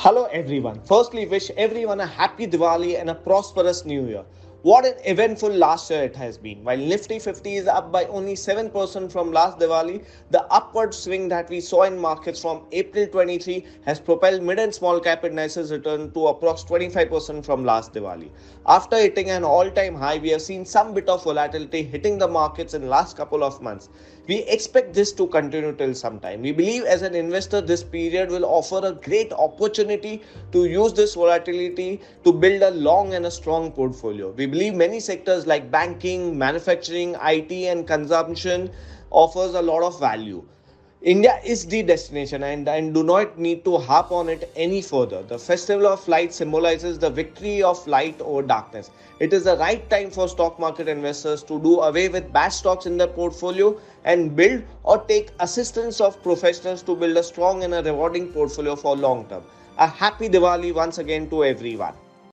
Hello everyone. Firstly, wish everyone a happy Diwali and a prosperous new year. What an eventful last year it has been. While Nifty 50 is up by only 7% from last Diwali, the upward swing that we saw in markets from April 23 has propelled mid and small cap indices return to approx 25% from last Diwali. After hitting an all-time high, we have seen some bit of volatility hitting the markets in last couple of months. We expect this to continue till some time. We believe as an investor this period will offer a great opportunity to use this volatility to build a long and a strong portfolio. We believe many sectors like banking, manufacturing, IT and consumption offers a lot of value. India is the destination and do not need to harp on it any further. The festival of light symbolizes the victory of light over darkness. It is the right time for stock market investors to do away with bad stocks in their portfolio and build or take assistance of professionals to build a strong and a rewarding portfolio for long term. A happy Diwali once again to everyone.